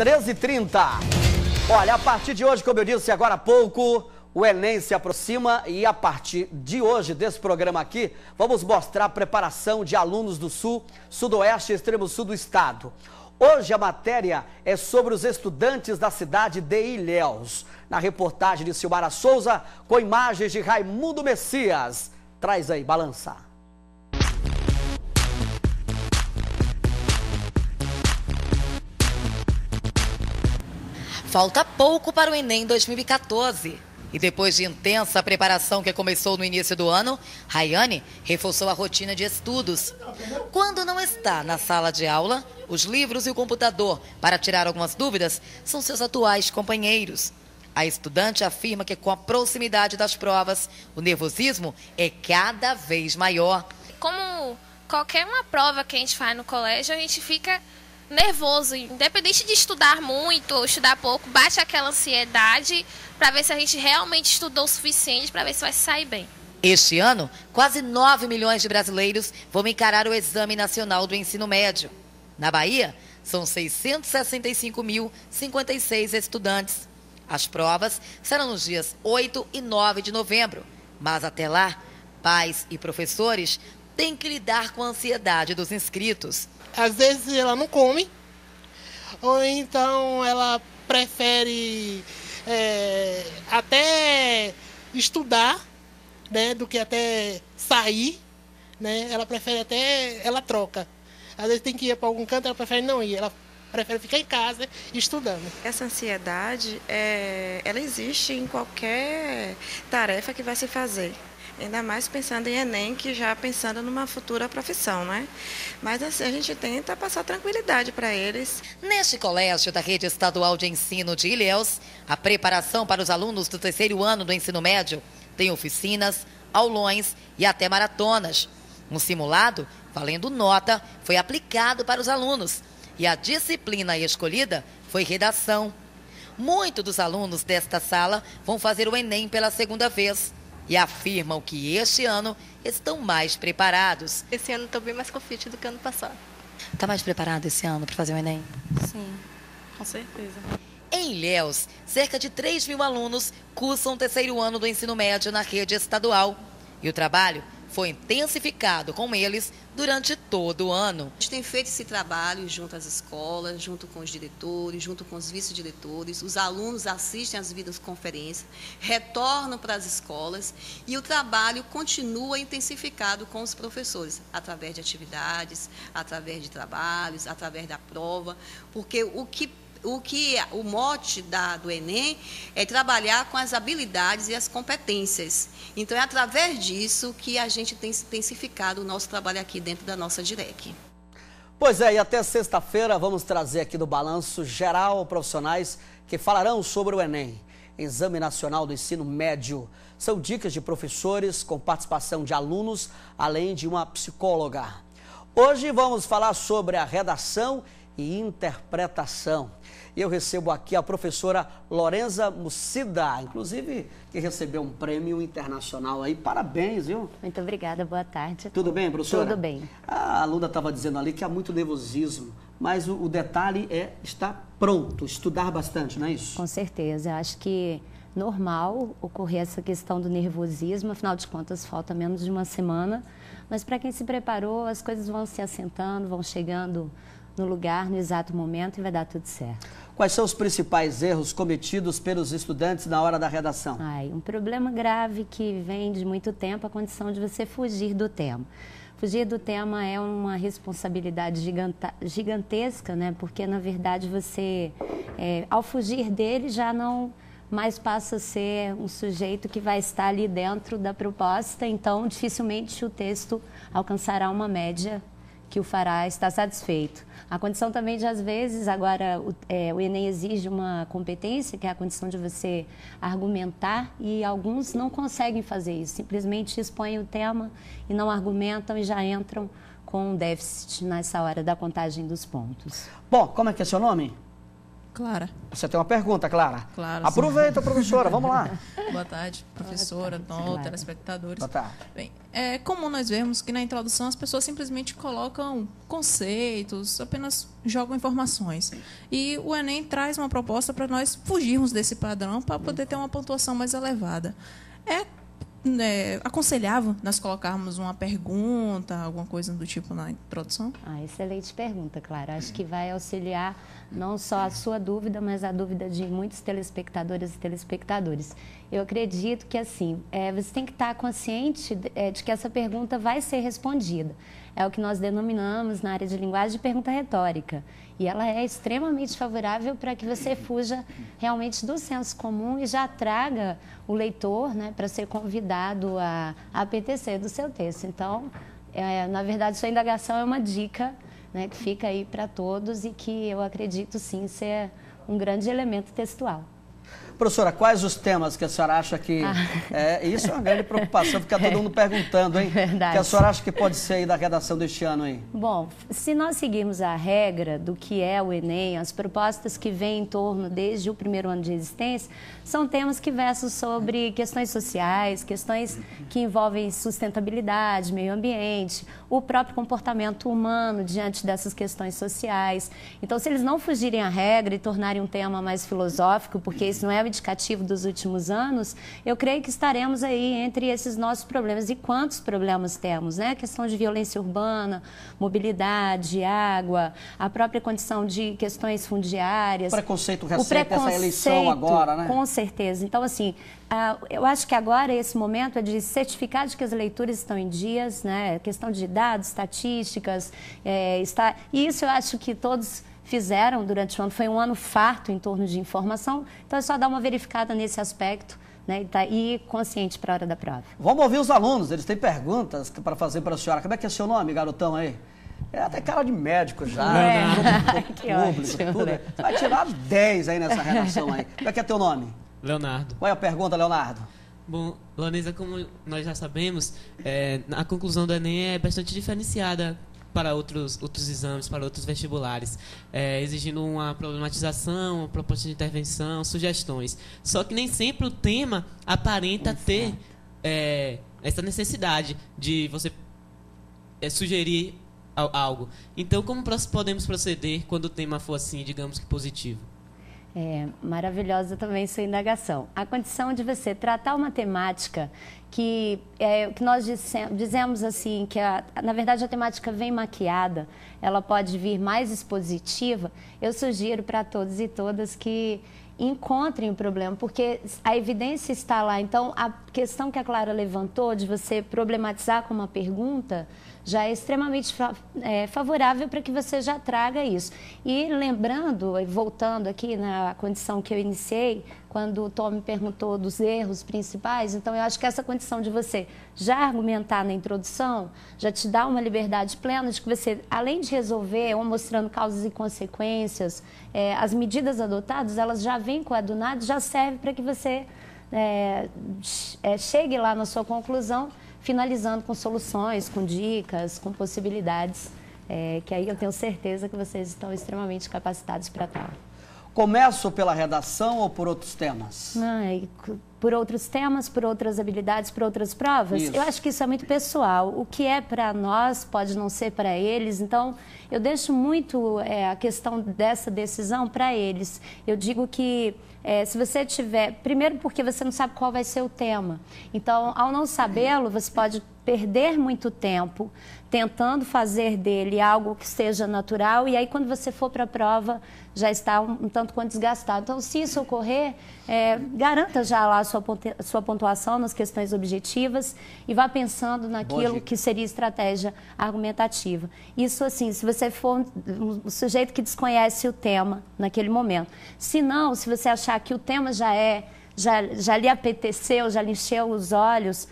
13h30. Olha, a partir de hoje, como eu disse agora há pouco, o Enem se aproxima e a partir de hoje, desse programa aqui, vamos mostrar a preparação de alunos do Sul, Sudoeste e Extremo Sul do Estado. Hoje a matéria é sobre os estudantes da cidade de Ilhéus. Na reportagem de Silmara Souza, com imagens de Raimundo Messias. Traz aí, balança. Falta pouco para o Enem 2014. E depois de intensa preparação que começou no início do ano, Rayane reforçou a rotina de estudos. Quando não está na sala de aula, os livros e o computador para tirar algumas dúvidas são seus atuais companheiros. A estudante afirma que com a proximidade das provas, o nervosismo é cada vez maior. Como qualquer uma prova que a gente faz no colégio, a gente fica nervoso, independente de estudar muito ou estudar pouco, bate aquela ansiedade para ver se a gente realmente estudou o suficiente para ver se vai sair bem. Este ano, quase 9 milhões de brasileiros vão encarar o Exame Nacional do Ensino Médio. Na Bahia, são 665.056 estudantes. As provas serão nos dias 8 e 9 de novembro, mas até lá, pais e professores têm que lidar com a ansiedade dos inscritos. Às vezes ela não come, ou então ela prefere até estudar, né, do que até sair, né? Ela prefere ela troca. Às vezes tem que ir para algum canto, ela prefere não ir, ela prefere ficar em casa estudando. Essa ansiedade, ela existe em qualquer tarefa que vai se fazer. Ainda mais pensando em Enem, que já pensando numa futura profissão, né? Mas assim, a gente tenta passar tranquilidade para eles. Neste colégio da Rede Estadual de Ensino de Ilhéus, a preparação para os alunos do terceiro ano do ensino médio tem oficinas, aulões e até maratonas. Um simulado, valendo nota, foi aplicado para os alunos. E a disciplina escolhida foi redação. Muitos dos alunos desta sala vão fazer o Enem pela segunda vez. E afirmam que este ano estão mais preparados. Esse ano estou bem mais confiante do que ano passado. Está mais preparado esse ano para fazer o Enem? Sim, com certeza. Em Ilhéus, cerca de 3 mil alunos cursam o terceiro ano do ensino médio na rede estadual. E o trabalho foi intensificado com eles durante todo o ano. A gente tem feito esse trabalho junto às escolas, junto com os diretores, junto com os vice-diretores. Os alunos assistem às videoconferências, retornam para as escolas e o trabalho continua intensificado com os professores, através de atividades, através de trabalhos, através da prova, porque o mote do Enem é trabalhar com as habilidades e as competências. Então, é através disso que a gente tem intensificado o nosso trabalho aqui dentro da nossa DIREC. Pois é, e até sexta-feira vamos trazer aqui do Balanço Geral profissionais que falarão sobre o Enem, Exame Nacional do Ensino Médio. São dicas de professores com participação de alunos, além de uma psicóloga. Hoje vamos falar sobre a redação e interpretação. E eu recebo aqui a professora Lorenza Mucida, inclusive que recebeu um prêmio internacional aí. Parabéns, viu? Muito obrigada, boa tarde. Tudo bem, professora? Tudo bem. A aluna estava dizendo ali que há muito nervosismo, mas o detalhe é estar pronto, estudar bastante, não é isso? Com certeza, eu acho que normal ocorrer essa questão do nervosismo, afinal de contas falta menos de uma semana, mas para quem se preparou, as coisas vão se assentando, vão chegando no lugar, no exato momento e vai dar tudo certo. Quais são os principais erros cometidos pelos estudantes na hora da redação? Um problema grave que vem de muito tempo, a condição de você fugir do tema. Fugir do tema é uma responsabilidade gigantesca, né? Porque, na verdade, você, ao fugir dele, já não mais passa a ser um sujeito que vai estar ali dentro da proposta, então, dificilmente o texto alcançará uma média que o fará estar satisfeito. A condição também de, às vezes, agora o Enem exige uma competência, que é a condição de você argumentar, e alguns não conseguem fazer isso, simplesmente expõem o tema e não argumentam e já entram com um déficit nessa hora da contagem dos pontos. Bom, como é que é seu nome? Clara. Você tem uma pergunta, Clara? Claro. Aproveita, professora, vamos lá. Boa tarde, professora, telespectadores. Boa tarde. Bem, é comum nós vermos que na introdução as pessoas simplesmente colocam conceitos, apenas jogam informações. E o Enem traz uma proposta para nós fugirmos desse padrão para poder ter uma pontuação mais elevada. É aconselhável nós colocarmos uma pergunta, alguma coisa do tipo na introdução? Excelente pergunta, Clara. Acho que vai auxiliar não só a sua dúvida, mas a dúvida de muitos telespectadoras e telespectadores. Eu acredito que, assim, você tem que estar consciente de que essa pergunta vai ser respondida. É o que nós denominamos na área de linguagem de pergunta retórica. E ela é extremamente favorável para que você fuja realmente do senso comum e já traga o leitor, né, para ser convidado a APTC do seu texto. Então, na verdade, sua indagação é uma dica, né, que fica aí para todos e que eu acredito, sim, ser um grande elemento textual. Professora, quais os temas que a senhora acha que... isso é uma grande preocupação, fica todo mundo perguntando, hein? Verdade. Que a senhora acha que pode ser aí da redação deste ano, hein? Bom, se nós seguirmos a regra do que é o Enem, as propostas que vêm em torno desde o primeiro ano de existência, são temas que versam sobre questões sociais, questões que envolvem sustentabilidade, meio ambiente, o próprio comportamento humano diante dessas questões sociais. Então, se eles não fugirem à regra e tornarem um tema mais filosófico, porque isso não é o indicativo dos últimos anos, eu creio que estaremos aí entre esses nossos problemas. E quantos problemas temos, né? A questão de violência urbana, mobilidade, água, a própria condição de questões fundiárias. Preconceito recente, essa eleição agora, né? Com certeza. Então, assim, eu acho que agora esse momento é de certificar de que as leituras estão em dias, né? Questão de dados, estatísticas, e isso eu acho que todos fizeram durante o ano. Foi um ano farto em torno de informação, então é só dar uma verificada nesse aspecto, né, e ir consciente para a hora da prova. Vamos ouvir os alunos, eles têm perguntas para fazer para a senhora. Como é que é seu nome, garotão aí? É até cara de médico já. Que público, tudo. Você vai tirar 10 aí nessa redação aí. Como é que é teu nome? Leonardo. Qual é a pergunta, Leonardo? Bom, Vanessa, como nós já sabemos, a conclusão do Enem é bastante diferenciada para outros exames, para outros vestibulares, exigindo uma problematização, uma proposta de intervenção, sugestões. Só que nem sempre o tema aparenta ter essa necessidade de você sugerir algo. Então, como podemos proceder quando o tema for assim, digamos que positivo? Maravilhosa também sua indagação. A condição de você tratar uma temática que nós dizemos assim, que na verdade a temática vem maquiada, ela pode vir mais expositiva, eu sugiro para todos e todas que encontrem o problema, porque a evidência está lá. Então, a questão que a Clara levantou de você problematizar com uma pergunta já é extremamente favorável para que você já traga isso. E lembrando, voltando aqui na condição que eu iniciei, quando o Tom me perguntou dos erros principais, então eu acho que essa condição de você já argumentar na introdução, já te dá uma liberdade plena de que você, além de resolver ou mostrando causas e consequências, as medidas adotadas, elas já vêm coadunadas, já serve para que você chegue lá na sua conclusão, finalizando com soluções, com dicas, com possibilidades, que aí eu tenho certeza que vocês estão extremamente capacitados para tal. Começo pela redação ou por outros temas? Por outros temas, por outras habilidades, por outras provas? Isso. Eu acho que isso é muito pessoal. O que é para nós pode não ser para eles. Então, eu deixo muito a questão dessa decisão para eles. Eu digo que se você tiver... Primeiro porque você não sabe qual vai ser o tema. Então, ao não sabê-lo, você pode perder muito tempo tentando fazer dele algo que seja natural, e aí quando você for para a prova já está um tanto quanto desgastado. Então, se isso ocorrer, garanta já lá a sua pontuação nas questões objetivas e vá pensando naquilo que seria estratégia argumentativa. Isso, assim, se você for um sujeito que desconhece o tema naquele momento. Se não, se você achar que o tema já lhe apeteceu, já lhe encheu os olhos,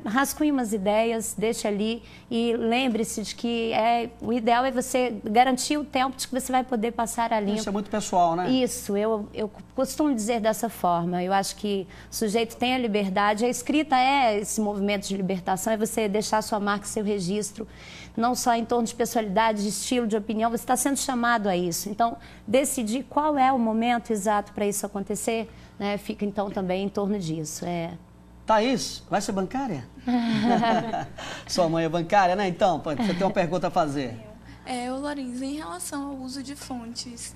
rascunhe umas ideias, deixe ali e lembre-se de que o ideal é você garantir o tempo de que você vai poder passar a limpo. Isso é muito pessoal, né? Isso, eu costumo dizer dessa forma. Eu acho que o sujeito tem a liberdade, a escrita é esse movimento de libertação, é você deixar sua marca, seu registro, não só em torno de personalidade, de estilo, de opinião, você está sendo chamado a isso. Então, decidir qual é o momento exato para isso acontecer, né, fica então também em torno disso. Thaís, vai ser bancária? Sua mãe é bancária, né? Então, você tem uma pergunta a fazer. Lorenzo, em relação ao uso de fontes,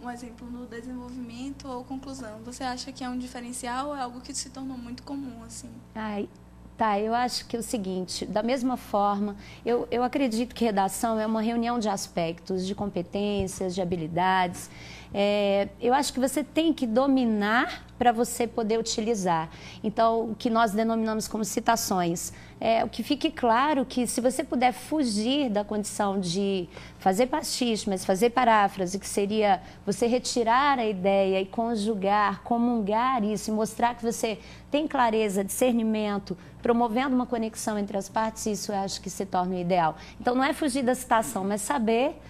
um exemplo, no desenvolvimento ou conclusão, você acha que é um diferencial ou é algo que se tornou muito comum, assim? Tá, eu acho que é o seguinte, da mesma forma, eu acredito que redação é uma reunião de aspectos, de competências, de habilidades. Eu acho que você tem que dominar para você poder utilizar. Então, o que nós denominamos como citações. O que fique claro que se você puder fugir da condição de fazer pastiche, mas fazer paráfrase, que seria você retirar a ideia e conjugar, comungar isso e mostrar que você tem clareza, discernimento, promovendo uma conexão entre as partes, isso eu acho que se torna o ideal. Então, não é fugir da citação, mas saber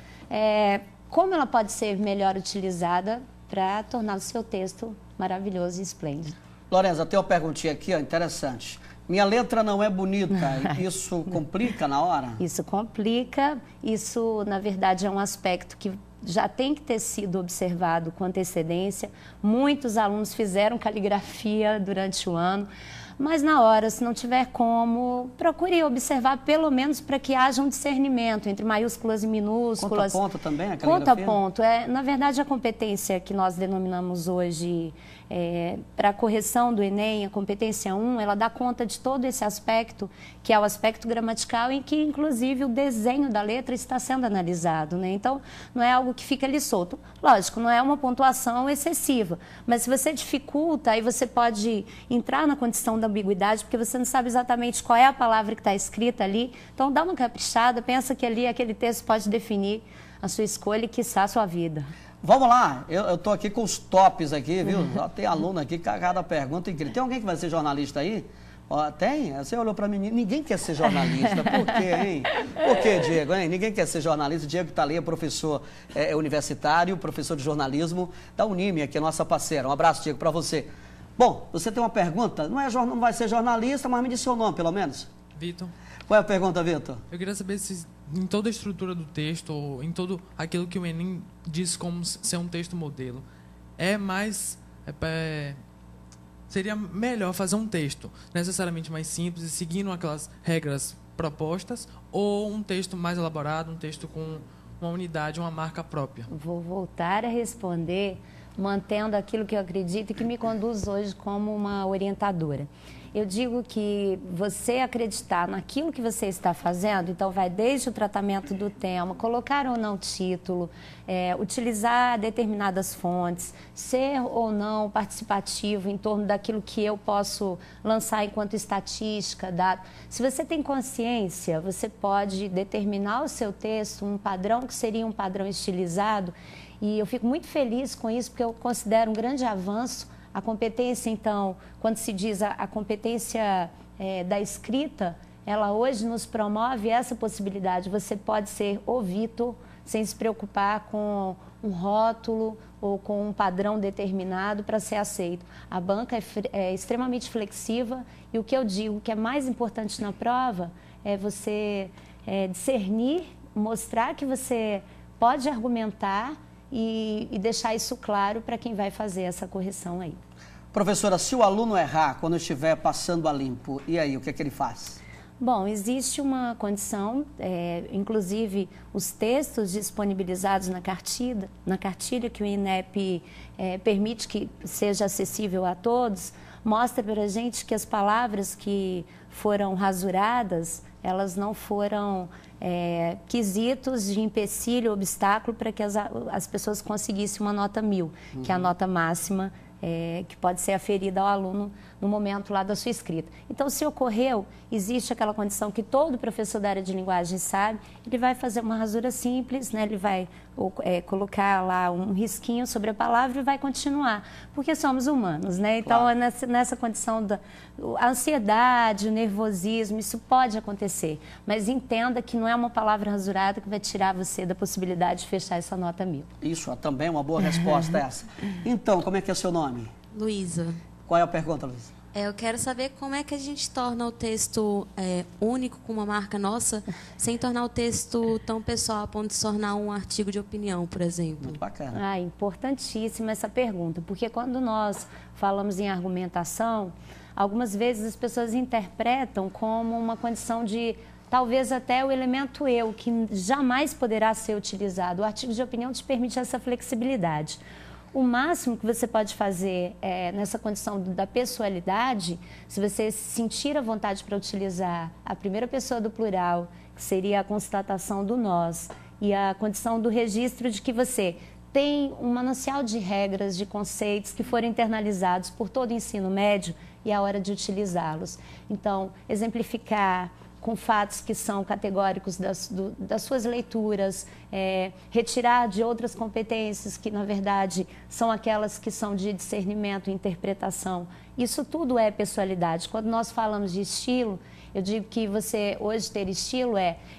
como ela pode ser melhor utilizada para tornar o seu texto maravilhoso e esplêndido. Lorenza, tem uma perguntinha aqui, interessante. Minha letra não é bonita, isso complica na hora? Isso complica, isso na verdade é um aspecto que já tem que ter sido observado com antecedência. Muitos alunos fizeram caligrafia durante o ano, mas na hora, se não tiver como, procure observar pelo menos para que haja um discernimento entre maiúsculas e minúsculas. Conta ponto também a caligrafia? Conta ponto. Na verdade, a competência que nós denominamos hoje para a correção do Enem, a competência 1, ela dá conta de todo esse aspecto, que é o aspecto gramatical, em que, inclusive, o desenho da letra está sendo analisado, né? Então, não é algo que fica ali solto. Lógico, não é uma pontuação excessiva, mas se você dificulta, aí você pode entrar na condição da ambiguidade, porque você não sabe exatamente qual é a palavra que está escrita ali. Então, dá uma caprichada, pensa que ali aquele texto pode definir a sua escolha e, quiçá, a sua vida. Vamos lá, eu estou aqui com os tops aqui, viu? Já tem aluno aqui, cada pergunta incrível. Tem alguém que vai ser jornalista aí? Tem? Você olhou para mim, ninguém quer ser jornalista. Por quê, hein? Por quê, Diego, hein? Ninguém quer ser jornalista. Diego que está ali é professor universitário, professor de jornalismo da Unime, que é nossa parceira. Um abraço, Diego, para você. Bom, você tem uma pergunta? Não vai ser jornalista, mas me diz seu nome, pelo menos. Vitor. Qual é a pergunta, Vitor? Eu queria saber se em toda a estrutura do texto, ou em todo aquilo que o Enem diz como ser um texto modelo, seria melhor fazer um texto necessariamente mais simples e seguindo aquelas regras propostas, ou um texto mais elaborado, um texto com uma unidade, uma marca própria? Vou voltar a responder mantendo aquilo que eu acredito e que me conduz hoje como uma orientadora. Eu digo que você acreditar naquilo que você está fazendo, então vai desde o tratamento do tema, colocar ou não título, utilizar determinadas fontes, ser ou não participativo em torno daquilo que eu posso lançar enquanto estatística, dado. Se você tem consciência, você pode determinar o seu texto, um padrão que seria um padrão estilizado, e eu fico muito feliz com isso, porque eu considero um grande avanço. A competência, então, quando se diz a competência da escrita, ela hoje nos promove essa possibilidade. Você pode ser o Vitor, sem se preocupar com um rótulo ou com um padrão determinado para ser aceito. A banca é extremamente flexível e o que eu digo que é mais importante na prova é você discernir, mostrar que você pode argumentar e deixar isso claro para quem vai fazer essa correção aí. Professora, se o aluno errar quando estiver passando a limpo, e aí, o que é que ele faz? Bom, existe uma condição, inclusive os textos disponibilizados na cartilha que o INEP permite que seja acessível a todos, mostra para a gente que as palavras que foram rasuradas, elas não foram quesitos de empecilho, obstáculo para que as pessoas conseguissem uma nota 1000, que é a nota máxima que pode ser aferida ao aluno no momento lá da sua escrita. Então, se ocorreu, existe aquela condição que todo professor da área de linguagem sabe, ele vai fazer uma rasura simples, né? Ele vai ou colocar lá um risquinho sobre a palavra e vai continuar, porque somos humanos, né? Então, Claro. nessa condição da a ansiedade, o nervosismo, isso pode acontecer, mas entenda que não é uma palavra rasurada que vai tirar você da possibilidade de fechar essa nota 1000. Isso, também é uma boa resposta essa. Então, como é que é o seu nome? Luísa, Qual é a pergunta, Luísa? eu quero saber como é que a gente torna o texto único com uma marca nossa, sem tornar o texto tão pessoal a ponto de se tornar um artigo de opinião, por exemplo. Muito bacana. Ah, importantíssima essa pergunta, porque quando nós falamos em argumentação, algumas vezes as pessoas interpretam como uma condição de talvez até o elemento eu, que jamais poderá ser utilizado. O artigo de opinião te permite essa flexibilidade. O máximo que você pode fazer nessa condição da pessoalidade, se você sentir a vontade para utilizar a primeira pessoa do plural, que seria a constatação do nós, e a condição do registro de que você tem um manancial de regras, de conceitos que foram internalizados por todo o ensino médio e é a hora de utilizá-los. Então, exemplificar com fatos que são categóricos das suas leituras, retirar de outras competências que, na verdade, são aquelas que são de discernimento e interpretação. Isso tudo é pessoalidade. Quando nós falamos de estilo, eu digo que você, hoje, ter estilo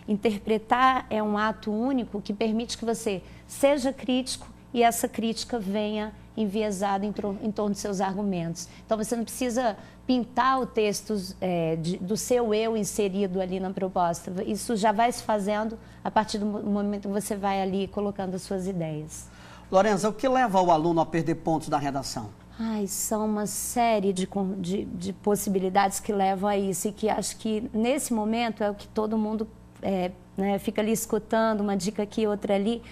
interpretar é um ato único que permite que você seja crítico e essa crítica venha enviesada em torno dos seus argumentos. Então, você não precisa pintar o texto do seu eu inserido ali na proposta. Isso já vai se fazendo a partir do momento que você vai ali colocando as suas ideias. Lorenza, o que leva o aluno a perder pontos da redação? São uma série de possibilidades que levam a isso e que acho que nesse momento é o que todo mundo fica ali escutando, uma dica aqui, outra ali.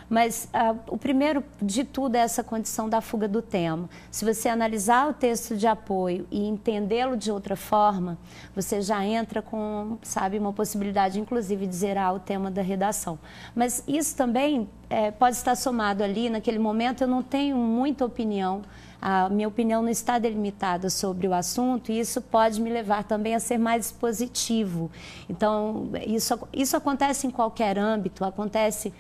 Mas o primeiro de tudo é essa condição da fuga do tema. Se você analisar o texto de apoio e entendê-lo de outra forma, você já entra com, uma possibilidade, inclusive, de zerar o tema da redação. Mas isso também pode estar somado ali, naquele momento eu não tenho muita opinião, a minha opinião não está delimitada sobre o assunto e isso pode me levar também a ser mais positivo. Então, isso acontece em qualquer âmbito, acontece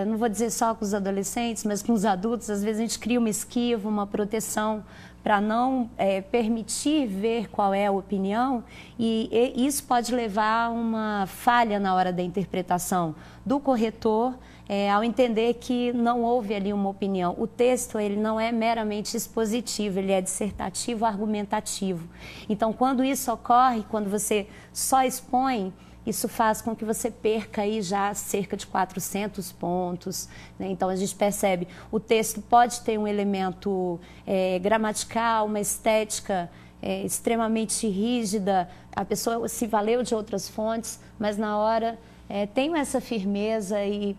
não vou dizer só com os adolescentes, mas com os adultos. Às vezes a gente cria uma esquiva, uma proteção para não permitir ver qual é a opinião e isso pode levar a uma falha na hora da interpretação do corretor, ao entender que não houve ali uma opinião. O texto ele não é meramente expositivo, ele é dissertativo, argumentativo. Então, quando isso ocorre, quando você só expõe, isso faz com que você perca aí já cerca de 400 pontos. Né? Então, a gente percebe, o texto pode ter um elemento gramatical, uma estética extremamente rígida, a pessoa se valeu de outras fontes, mas na hora tenham essa firmeza e,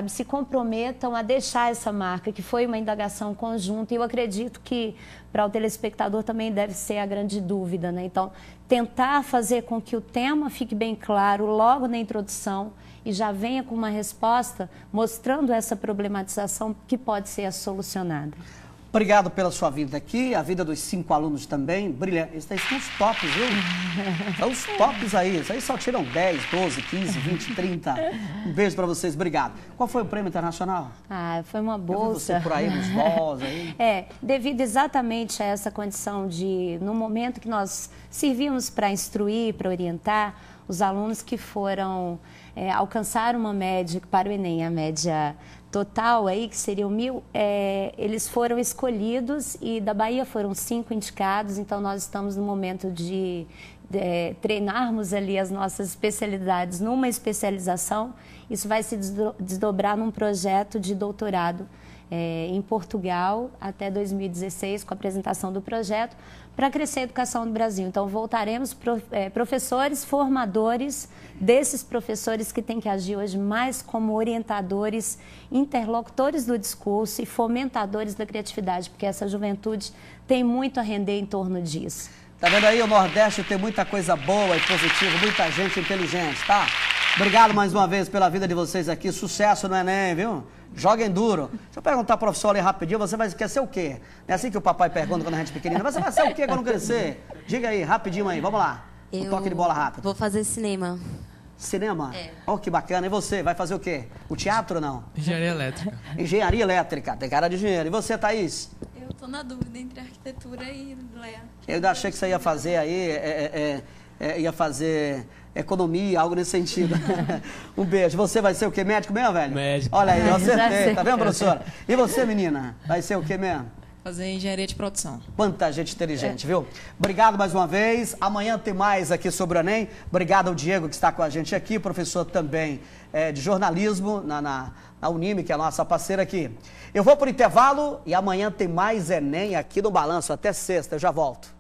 se comprometam a deixar essa marca, que foi uma indagação conjunta, e eu acredito que para o telespectador também deve ser a grande dúvida, né? Então, tentar fazer com que o tema fique bem claro logo na introdução e já venha com uma resposta mostrando essa problematização que pode ser solucionada. Obrigado pela sua vinda aqui, a vida dos 5 alunos também, brilhante. Esses são os tops, viu? São os tops aí, isso aí só tiram 10, 12, 15, 20, 30. Um beijo para vocês, obrigado. Qual foi o prêmio internacional? Foi uma bolsa. Eu vi você por aí, nos voos aí. Devido exatamente a essa condição de, no momento que nós servíamos para instruir, para orientar, os alunos que foram alcançar uma média, para o Enem, a média total aí, que seriam 1000, eles foram escolhidos e da Bahia foram 5 indicados, então nós estamos no momento de treinarmos ali as nossas especialidades numa especialização. Isso vai se desdobrar num projeto de doutorado em Portugal até 2016, com a apresentação do projeto, para crescer a educação no Brasil. Então, voltaremos professores, formadores desses professores que têm que agir hoje mais como orientadores, interlocutores do discurso e fomentadores da criatividade, porque essa juventude tem muito a render em torno disso. Tá vendo aí? O Nordeste tem muita coisa boa e positiva, muita gente inteligente, tá? Obrigado mais uma vez pela vida de vocês aqui. Sucesso no Enem, viu? Joguem duro. Deixa eu perguntar pro professor ali rapidinho, você quer ser o quê? Não é assim que o papai pergunta quando a gente é pequenina. Você vai ser o quê quando crescer? Diga aí, rapidinho aí, vamos lá. Um toque de bola rápido. Vou fazer cinema. Cinema? Ó, que bacana. E você, vai fazer o quê? O teatro ou não? Engenharia elétrica. Engenharia elétrica, tem cara de engenheiro. E você, Thaís? Eu tô na dúvida entre arquitetura e Lea. Eu ainda achei que você ia fazer aí, ia fazer economia, algo nesse sentido. Um beijo. Você vai ser o quê? Médico mesmo, velho? Médico. Olha aí, eu acertei. Tá vendo, professora? E você, menina? Vai ser o quê mesmo? Fazer engenharia de produção. Quanta gente inteligente, viu? Obrigado mais uma vez. Amanhã tem mais aqui sobre o Enem. Obrigado ao Diego que está com a gente aqui, professor também de jornalismo na Unime, que é a nossa parceira aqui. Eu vou por intervalo e amanhã tem mais Enem aqui no Balanço. Até sexta, eu já volto.